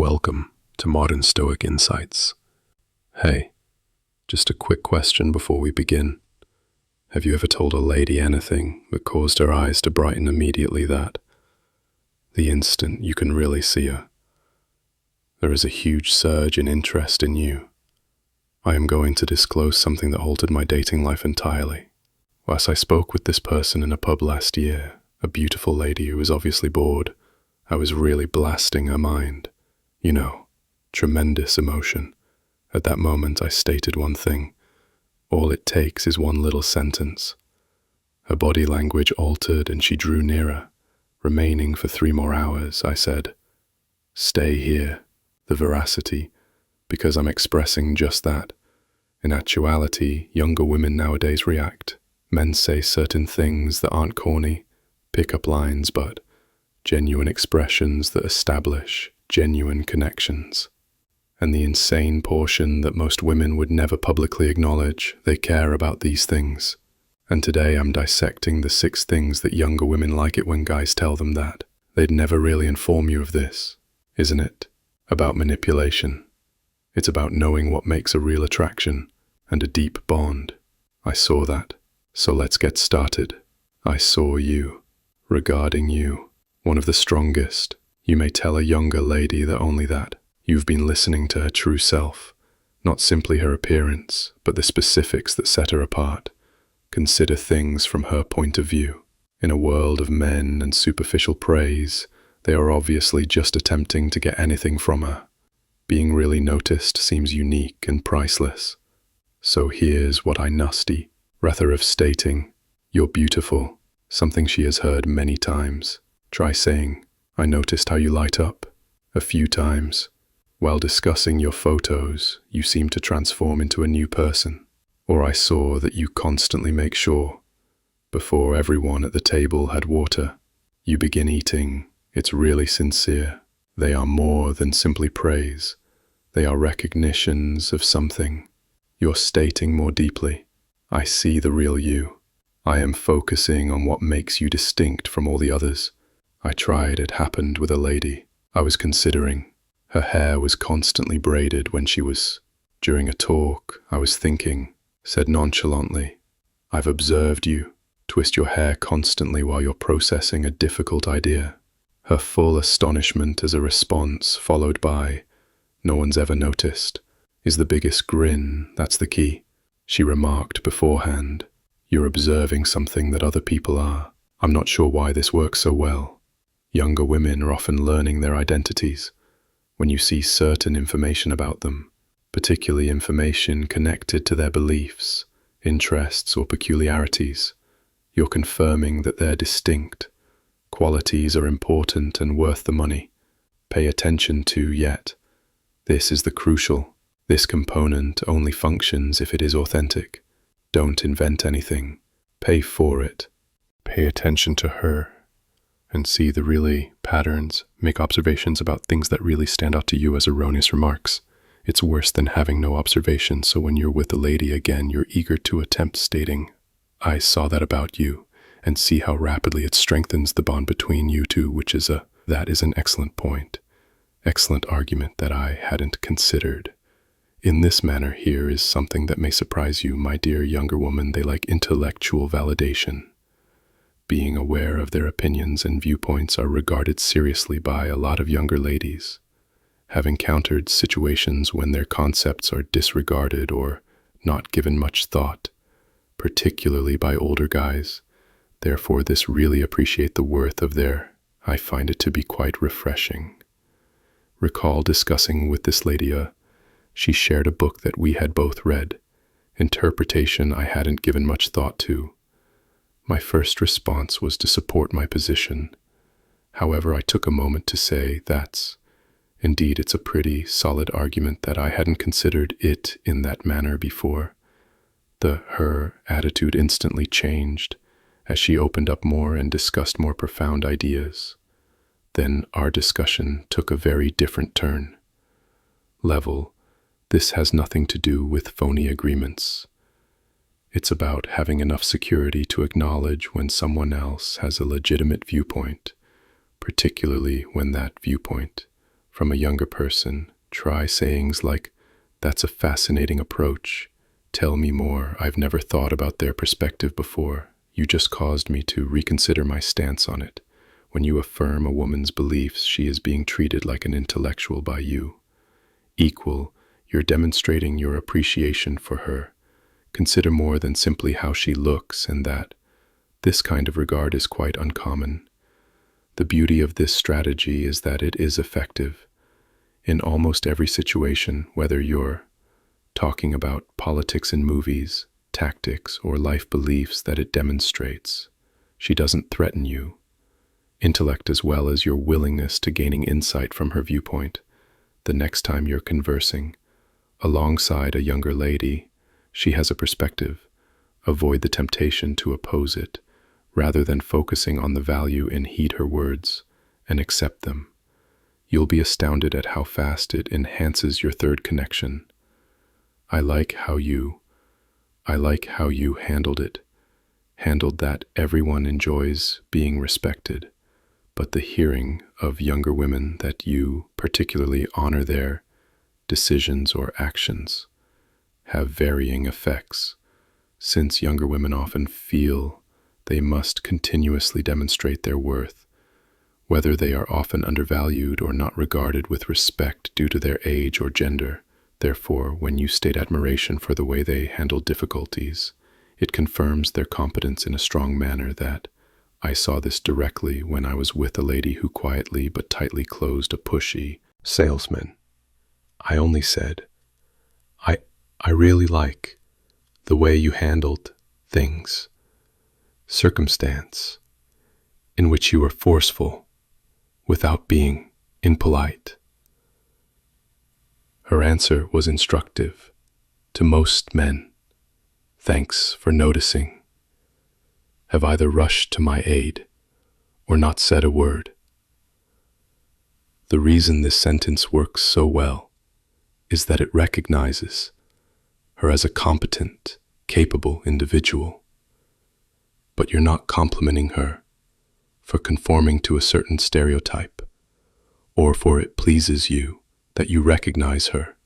welcome to Modern Stoic Insights. Hey, just a quick question before we begin. Have you ever told a lady anything that caused her eyes to brighten immediately that, the instant you can really see her? There is a huge surge in interest in you. I am going to disclose something that altered my dating life entirely. Whilst I spoke with this person in a pub last year, a beautiful lady who was obviously bored, I was really blasting her mind. You know, tremendous emotion. At that moment I stated one thing. All it takes is one little sentence. Her body language altered and she drew nearer. Remaining for 3 more hours, I said, "Stay here." The veracity, because I'm expressing just that. In actuality, younger women nowadays react. Men say certain things that aren't corny, pick-up lines, but genuine expressions that establish genuine connections. And the insane portion that most women would never publicly acknowledge, they care about these things. And today I'm dissecting the 6 things that younger women like it when guys tell them that. They'd never really inform you of this, isn't it? About manipulation. It's about knowing what makes a real attraction and a deep bond. I saw that. So let's get started. I saw you. Regarding you. One of the strongest. You may tell a younger lady that only that. You've been listening to her true self. Not simply her appearance, but the specifics that set her apart. Consider things from her point of view. In a world of men and superficial praise, they are obviously just attempting to get anything from her. Being really noticed seems unique and priceless. So here's what I nasty, rather of stating, "You're beautiful," something she has heard many times. Try saying, "I noticed how you light up," a few times. While discussing your photos, you seem to transform into a new person. Or I saw that you constantly make sure, before everyone at the table had water, you begin eating. It's really sincere. They are more than simply praise. They are recognitions of something. You're stating more deeply, "I see the real you. I am focusing on what makes you distinct from all the others." I tried, it happened with a lady I was considering. Her hair was constantly braided when she was, during a talk, I was thinking, said nonchalantly, "I've observed you twist your hair constantly while you're processing a difficult idea." Her full astonishment as a response, followed by, "No one's ever noticed," is the biggest grin, that's the key. She remarked beforehand, "You're observing something that other people are." I'm not sure why this works so well. Younger women are often learning their identities. When you see certain information about them, particularly information connected to their beliefs, interests, or peculiarities, you're confirming that they're distinct. Qualities are important and worth the money. Pay attention to yet. This is the crucial. This component only functions if it is authentic. Don't invent anything. Pay for it. Pay attention to her and see the really patterns. Make observations about things that really stand out to you as erroneous remarks. It's worse than having no observation, so when you're with a lady again, you're eager to attempt stating, "I saw that about you," and see how rapidly it strengthens the bond between you two, that is an excellent point. Excellent argument that I hadn't considered. In this manner, here is something that may surprise you, my dear younger woman. They like intellectual validation. Being aware of their opinions and viewpoints are regarded seriously by a lot of younger ladies. Have encountered situations when their concepts are disregarded or not given much thought, particularly by older guys. Therefore, this really appreciate the worth of I find it to be quite refreshing. Recall discussing with this lady, she shared a book that we had both read. Interpretation I hadn't given much thought to. My first response was to support my position. However, I took a moment to say indeed it's a pretty solid argument that I hadn't considered it in that manner before. Her attitude instantly changed as she opened up more and discussed more profound ideas. Then our discussion took a very different turn. This has nothing to do with phony agreements. It's about having enough security to acknowledge when someone else has a legitimate viewpoint, particularly when that viewpoint from a younger person, try sayings like, "That's a fascinating approach. Tell me more. I've never thought about their perspective before. You just caused me to reconsider my stance on it." When you affirm a woman's beliefs, she is being treated like an intellectual by you. Equal, you're demonstrating your appreciation for her. Consider more than simply how she looks, and that this kind of regard is quite uncommon. The beauty of this strategy is that it is effective. In almost every situation, whether you're talking about politics in movies, tactics, or life beliefs, that it demonstrates. She doesn't threaten you. Intellect as well as your willingness to gaining insight from her viewpoint. The next time you're conversing alongside a younger lady, she has a perspective. Avoid the temptation to oppose it, rather than focusing on the value and heed her words and accept them. You'll be astounded at how fast it enhances your third connection. I like how you handled it. Handled that everyone enjoys being respected, but the hearing of younger women that you particularly honor their decisions or actions have varying effects, since younger women often feel they must continuously demonstrate their worth, whether they are often undervalued or not regarded with respect due to their age or gender. Therefore, when you state admiration for the way they handle difficulties, it confirms their competence in a strong manner. That I saw this directly when I was with a lady who quietly but tightly closed a pushy salesman. I only said, I really like the way you handled things, circumstance in which you were forceful without being impolite. Her answer was instructive to most men. Thanks for noticing. Have either rushed to my aid or not said a word. The reason this sentence works so well is that it recognizes her as a competent, capable individual. But you're not complimenting her for conforming to a certain stereotype, or for it pleases you that you recognize her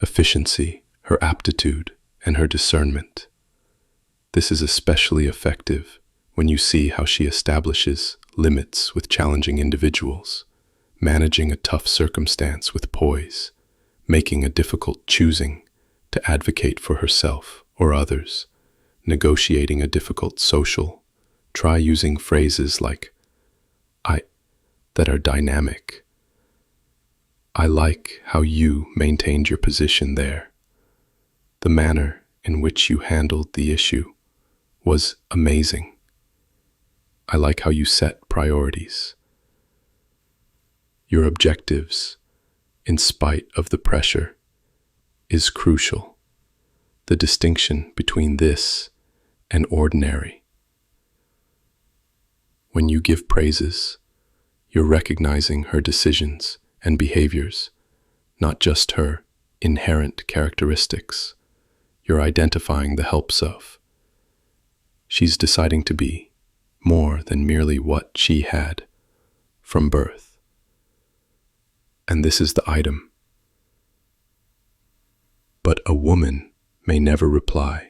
efficiency, her aptitude, and her discernment. This is especially effective when you see how she establishes limits with challenging individuals, managing a tough circumstance with poise, making a difficult choosing to advocate for herself or others, negotiating a difficult social. Try using phrases like I that are dynamic. I like how you maintained your position there. The manner in which you handled the issue was amazing. I like how you set priorities. Your objectives, in spite of the pressure, is crucial. The distinction between this and ordinary. When you give praises, you're recognizing her decisions and behaviors, not just her inherent characteristics. You're identifying the helps of. She's deciding to be more than merely what she had from birth. And this is the item. But a woman may never reply,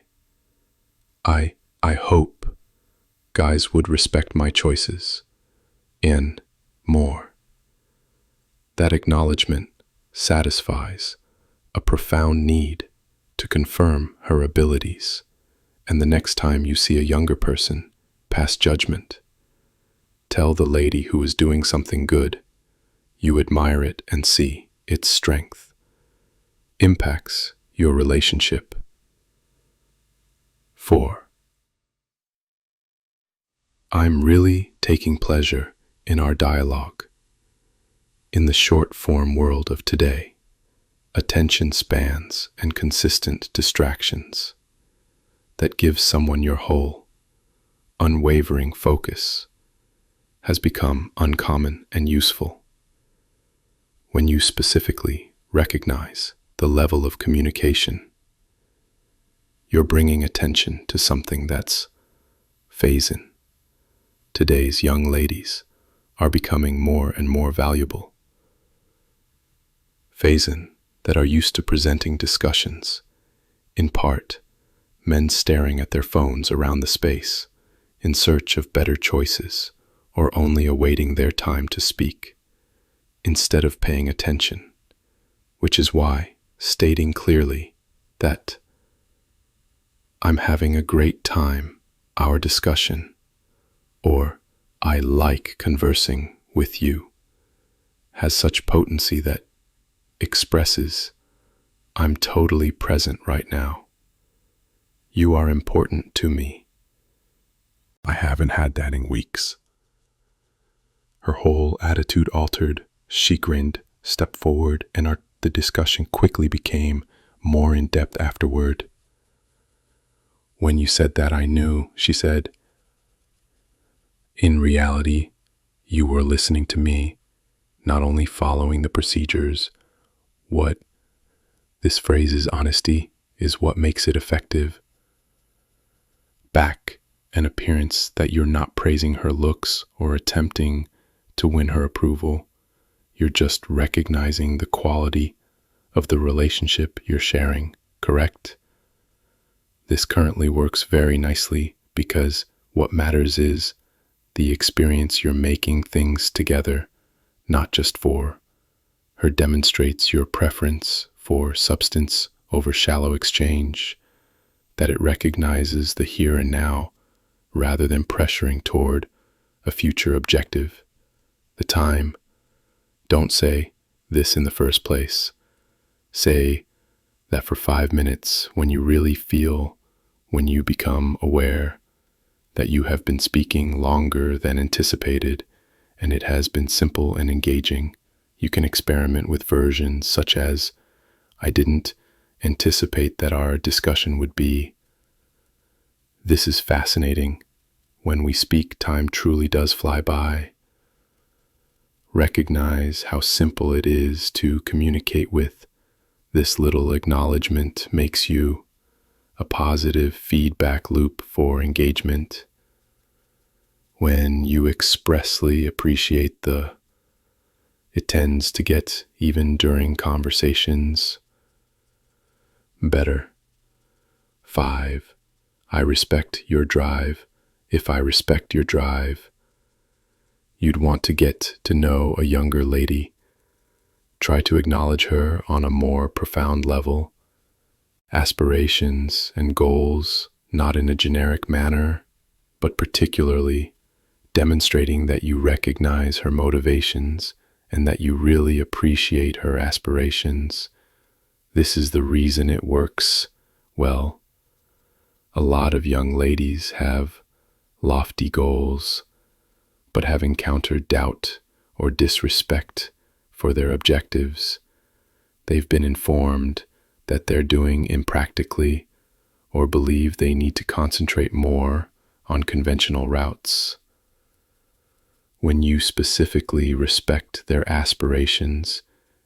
I hope guys would respect my choices, and more. That acknowledgement satisfies a profound need to confirm her abilities, and the next time you see a younger person pass judgment, tell the lady who is doing something good, you admire it and see its strength. Impacts your relationship. 4. I'm really taking pleasure in our dialogue. In the short-form world of today, attention spans and consistent distractions that give someone your whole, unwavering focus has become uncommon and useful. When you specifically recognize the level of communication, you're bringing attention to something that's phasing. Today's young ladies are becoming more and more valuable. Phasen that are used to presenting discussions, in part, men staring at their phones around the space, in search of better choices, or only awaiting their time to speak, instead of paying attention, which is why stating clearly that "I'm having a great time, our discussion," or "I like conversing with you," has such potency that expresses "I'm totally present right now. You are important to me." I haven't had that in weeks. Her whole attitude altered. She grinned, stepped forward, and the discussion quickly became more in-depth afterward. "When you said that, I knew," she said. "In reality, you were listening to me, not only following the procedures. What this phrase is honesty is what makes it effective. Back an appearance that you're not praising her looks or attempting to win her approval. You're just recognizing the quality of the relationship you're sharing, correct? This currently works very nicely because what matters is the experience you're making things together, not just for." Her demonstrates your preference for substance over shallow exchange, that it recognizes the here and now rather than pressuring toward a future objective. The time. Don't say this in the first place. Say that for 5 minutes when you really feel, when you become aware that you have been speaking longer than anticipated and it has been simple and engaging. You can experiment with versions such as, "I didn't anticipate that our discussion would be." This is fascinating. When we speak, time truly does fly by. Recognize how simple it is to communicate with. This little acknowledgement makes you a positive feedback loop for engagement. When you expressly appreciate it tends to get, even during conversations, better. 5. I respect your drive. If I respect your drive, you'd want to get to know a younger lady. Try to acknowledge her on a more profound level. Aspirations and goals, not in a generic manner, but particularly demonstrating that you recognize her motivations and that you really appreciate her aspirations. This is the reason it works well. A lot of young ladies have lofty goals, but have encountered doubt or disrespect for their objectives. They've been informed that they're doing impractically or believe they need to concentrate more on conventional routes. When you specifically respect their aspirations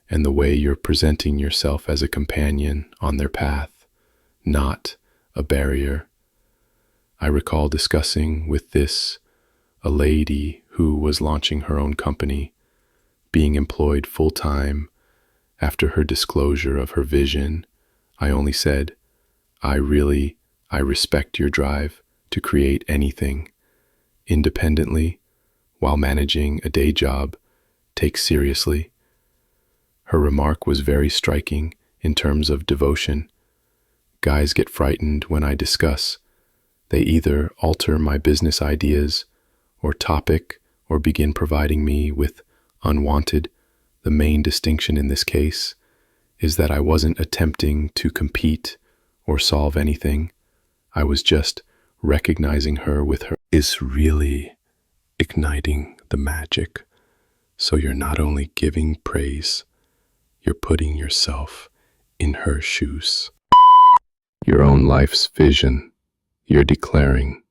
and the way you're presenting yourself as a companion on their path, not a barrier. I recall discussing with a lady who was launching her own company, being employed full-time. After her disclosure of her vision, I only said, I respect your drive to create anything independently while managing a day job, take seriously. Her remark was very striking in terms of devotion. Guys get frightened when I discuss. They either alter my business ideas or topic or begin providing me with unwanted. The main distinction in this case is that I wasn't attempting to compete or solve anything. I was just recognizing her with her is really igniting the magic. So you're not only giving praise, you're putting yourself in her shoes. Your own life's vision, you're declaring,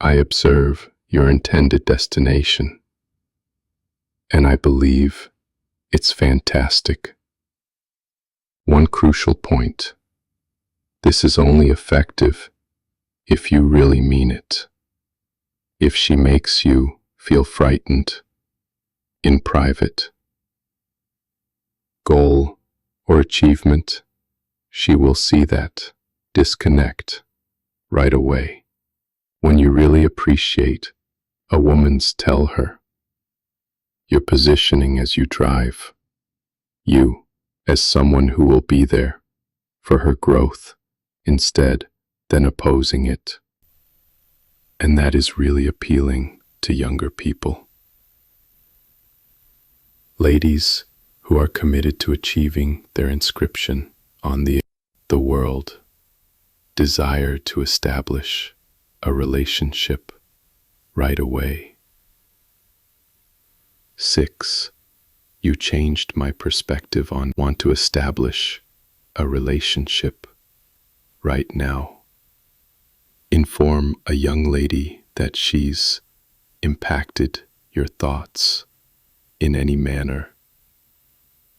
I observe your intended destination, and I believe it's fantastic. One crucial point, this is only effective if you really mean it. If she makes you feel frightened in private. Goal or achievement, she will see that disconnect right away. When you really appreciate a woman's tell her, your positioning as you drive, you as someone who will be there for her growth instead than opposing it. And that is really appealing to younger people. Ladies who are committed to achieving their inscription on the world desire to establish a relationship right away. 6. You changed my perspective on want to establish a relationship right now. Inform a young lady that she's impacted your thoughts in any manner.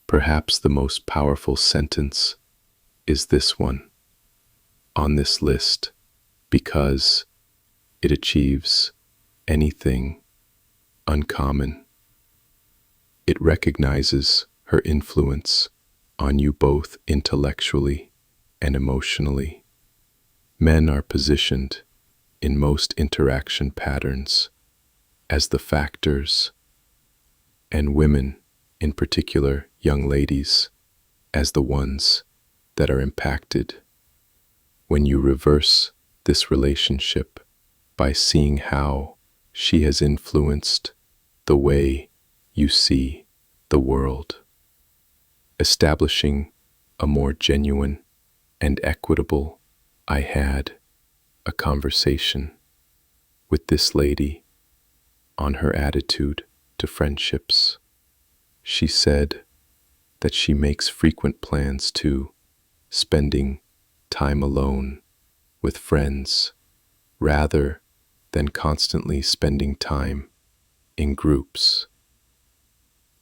Perhaps the most powerful sentence is this one on this list, because it achieves anything uncommon. It recognizes her influence on you both intellectually and emotionally. Men are positioned in most interaction patterns as the factors, and women, in particular young ladies, as the ones that are impacted. When you reverse this relationship by seeing how she has influenced the way you see the world, establishing a more genuine and equitable, I had a conversation with this lady on her attitude to friendships. She said that she makes frequent plans to spending time alone with friends rather than constantly spending time in groups.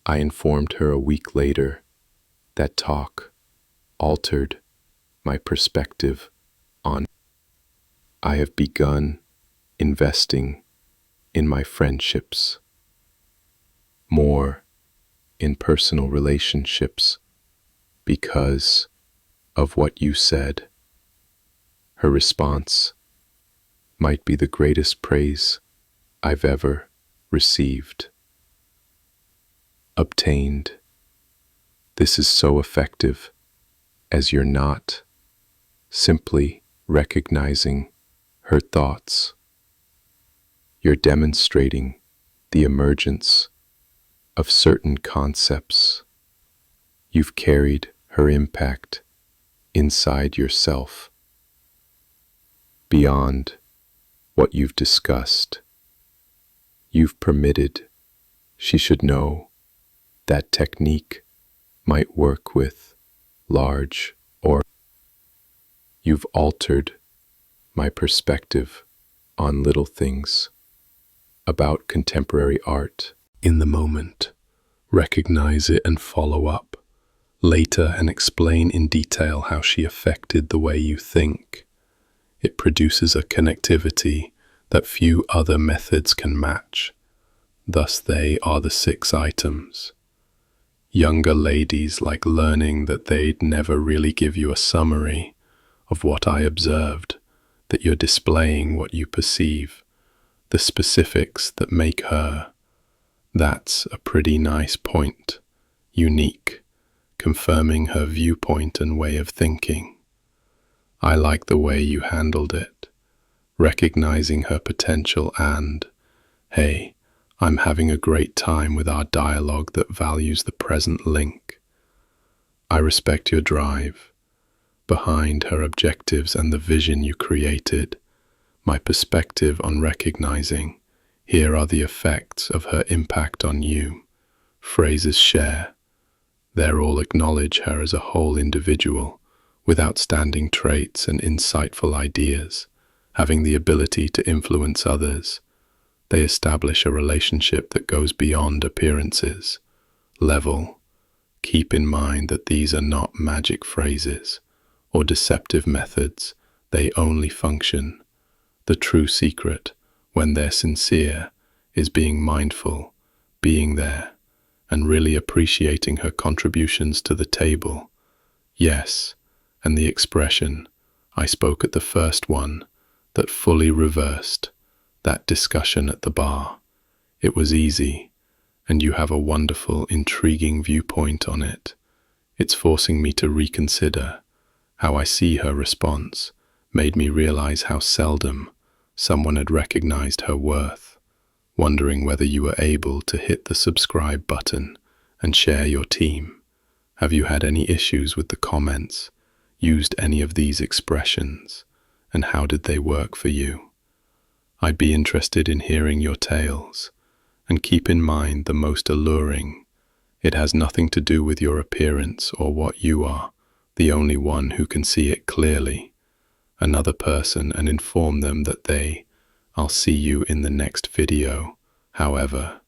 I informed her a week later that talk altered my perspective on. I have begun investing in my friendships, more in personal relationships, because of what you said. Her response might be the greatest praise I've ever received. Obtained. This is so effective, as you're not simply recognizing her thoughts. You're demonstrating the emergence of certain concepts. You've carried her impact inside yourself, beyond what you've discussed. You've permitted she should know that technique might work with large or. You've altered my perspective on little things about contemporary art. In the moment, recognize it and follow up later and explain in detail how she affected the way you think. It produces a connectivity that few other methods can match. Thus they are the 6 items. Younger ladies like learning that they'd never really give you a summary of what I observed, that you're displaying what you perceive, the specifics that make her. That's a pretty nice point, unique, confirming her viewpoint and way of thinking. I like the way you handled it, recognizing her potential and, hey, I'm having a great time with our dialogue that values the present link. I respect your drive behind her objectives and the vision you created. My perspective on recognizing here are the effects of her impact on you. Phrases share. They're all acknowledge her as a whole individual with outstanding traits and insightful ideas, having the ability to influence others. They establish a relationship that goes beyond appearances. Level. Keep in mind that these are not magic phrases or deceptive methods. They only function. The true secret, when they're sincere, is being mindful, being there, and really appreciating her contributions to the table. Yes, and the expression, I spoke at the first one, that fully reversed that discussion at the bar. It was easy, and you have a wonderful, intriguing viewpoint on it. It's forcing me to reconsider how I see her response, made me realize how seldom someone had recognized her worth, wondering whether you were able to hit the subscribe button and share your team. Have you had any issues with the comments? Used any of these expressions? And how did they work for you? I'd be interested in hearing your tales, and keep in mind the most alluring. It has nothing to do with your appearance or what you are, the only one who can see it clearly. Another person, and inform them that I'll see you in the next video. However,